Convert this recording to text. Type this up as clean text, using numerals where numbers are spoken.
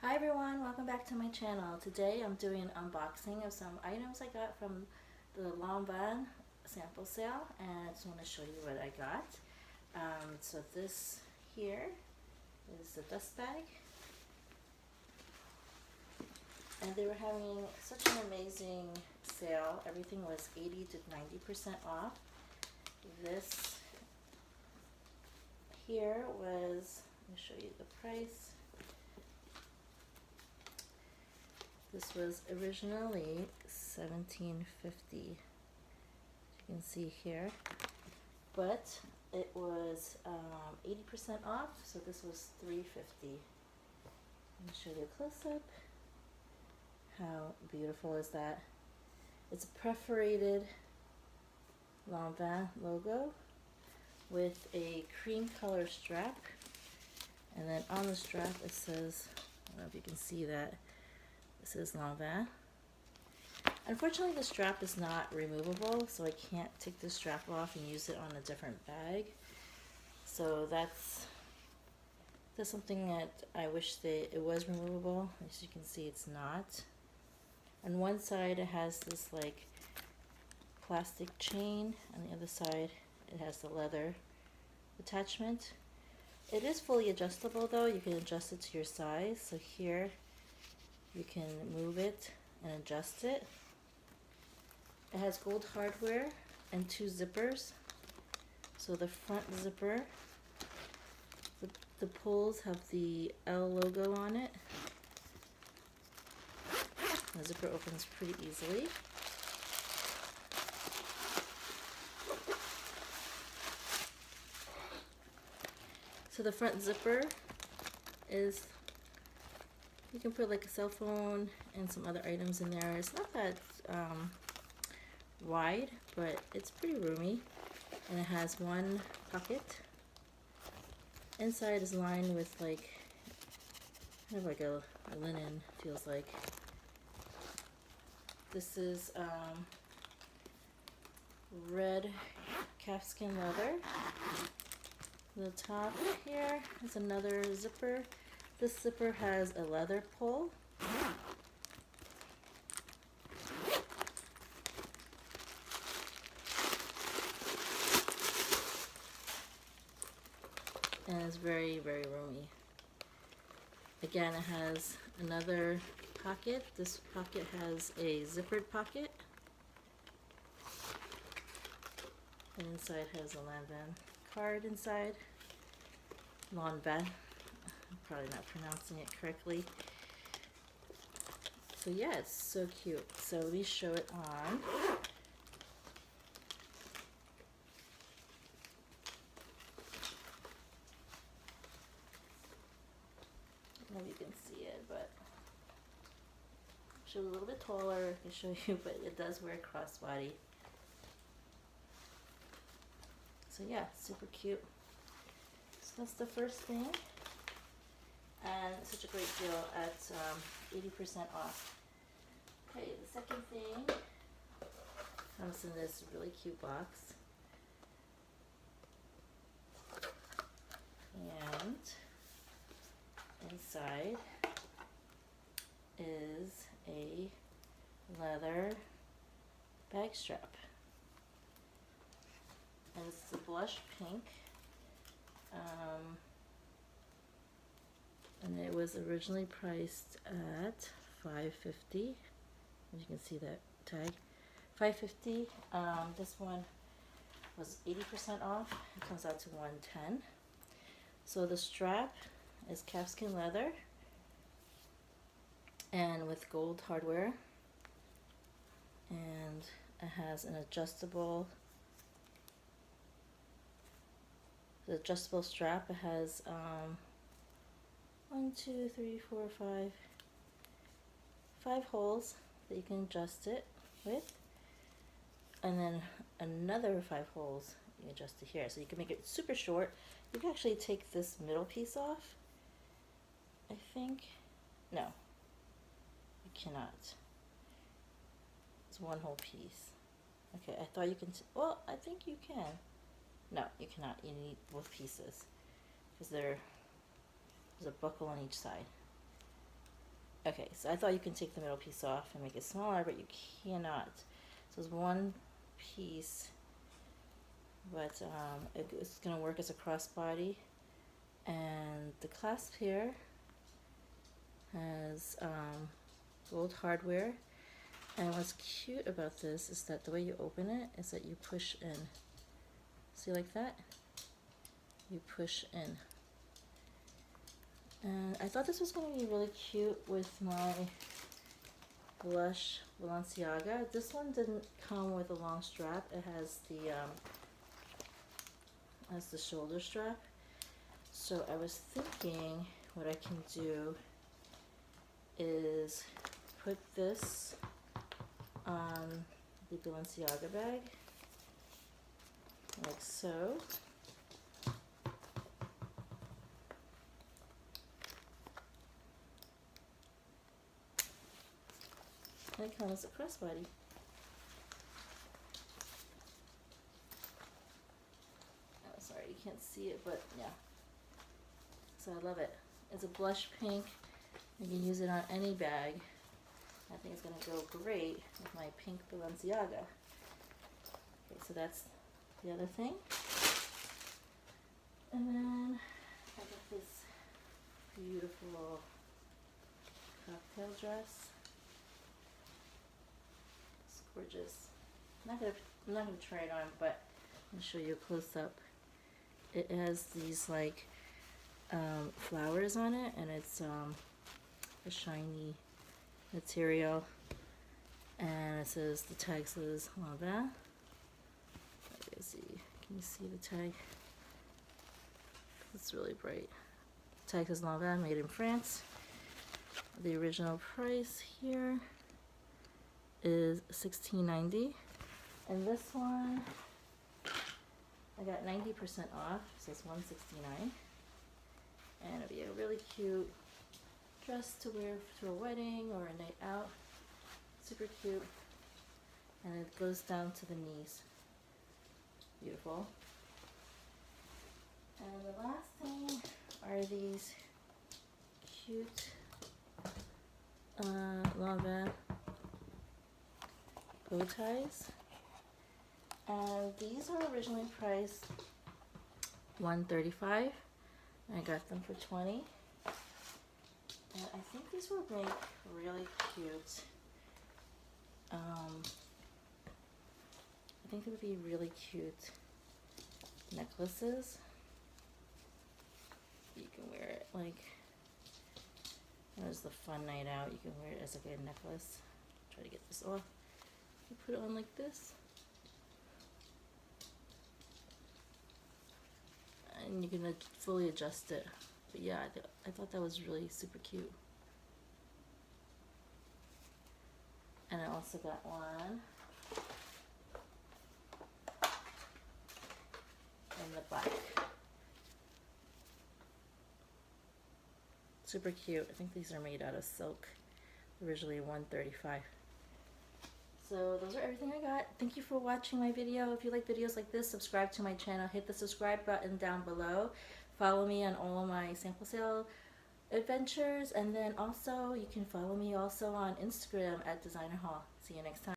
Hi everyone, welcome back to my channel. Today I'm doing an unboxing of some items I got from the Lanvin sample sale, and I just want to show you what I got. So this here is the dust bag, and they were having such an amazing sale. Everything was 80 to 90% off. This here was, let me show you the price. This was originally $17.50. You can see here, but it was 80% off, so this was $3.50. Let me show you a close-up. How beautiful is that? It's a perforated Lanvin logo with a cream color strap, and then on the strap it says, I don't know if you can see that, this is Lanvin. Unfortunately, the strap is not removable, so I can't take the strap off and use it on a different bag. So that's something that I wish that it was removable. As you can see, it's not. On one side it has this like plastic chain, on the other side it has the leather attachment. It is fully adjustable though. You can adjust it to your size. So here you can move it and adjust it. It has gold hardware and 2 zippers. So the front zipper, the pulls have the L logo on it. The zipper opens pretty easily. So the front zipper is, you can put like a cell phone and some other items in there. It's not that wide, but it's pretty roomy, and it has one pocket. Inside is lined with like kind of like a linen, feels like. This is red calfskin leather. The top here is another zipper. This zipper has a leather pull. And it's very, very roomy. Again, it has another pocket. This pocket has a zippered pocket. And inside has a Lanvin card inside. Lanvin. I'm probably not pronouncing it correctly. So yeah, it's so cute. So let me show it on. I don't know if you can see it, but I'll show it a little bit taller. I can show you, but it does wear crossbody. So yeah, super cute. So that's the first thing, and it's such a great deal at 80% off. Okay, the second thing comes in this really cute box, and inside is a leather bag strap, and it's the blush pink, and it was originally priced at $5.50. As you can see that tag, $5.50. This one was 80% off. It comes out to $110. So the strap is calfskin leather and with gold hardware, and it has an adjustable strap. It has 5 holes that you can adjust it with, and then another 5 holes you adjust it here, so you can make it super short. You can actually take this middle piece off, I think. No, you cannot. It's one whole piece. Okay, I thought you can, well, I think you can. No, you cannot. You need both pieces because there's a buckle on each side. Okay, so I thought you can take the middle piece off and make it smaller, but you cannot. So it's one piece, but it's going to work as a crossbody. And the clasp here has gold hardware. And what's cute about this is that the way you open it is that you push in. See, like that? You push in. And I thought this was going to be really cute with my blush Balenciaga. This one didn't come with a long strap. It has the shoulder strap. So I was thinking what I can do is put this on the Balenciaga bag, like so. And it comes as a crossbody. Oh, sorry, you can't see it, but yeah. So I love it. It's a blush pink. You can use it on any bag. I think it's going to go great with my pink Balenciaga. Okay, so that's the other thing. And then I got this beautiful cocktail dress. It's gorgeous. I'm not gonna try it on, but I'll show you a close up. It has these like flowers on it, and it's a shiny material, and it says, the tag says Lanvin. Can you see the tag? It's really bright. The tag says Lanvin, made in France. The original price here is $16.90, and this one I got 90% off, so it's $169, and it'll be a really cute dress to wear to a wedding or a night out. Super cute, and it goes down to the knees. Beautiful. And the last thing are these cute Lanvin bow ties, and these are originally priced $135. I got them for $20, and I think these will make really cute. I think they would be really cute necklaces. You can wear it like, it was the fun night out. You can wear it as like a necklace. Try to get this off. You put it on like this, and you can fully adjust it. But yeah, I thought that was really super cute. And I also got one in the black. Super cute. I think these are made out of silk. Originally $135. So those are everything I got. Thank you for watching my video. If you like videos like this, subscribe to my channel. Hit the subscribe button down below. Follow me on all my sample sale adventures, and then also you can follow me also on Instagram at Designer Haul. See you next time.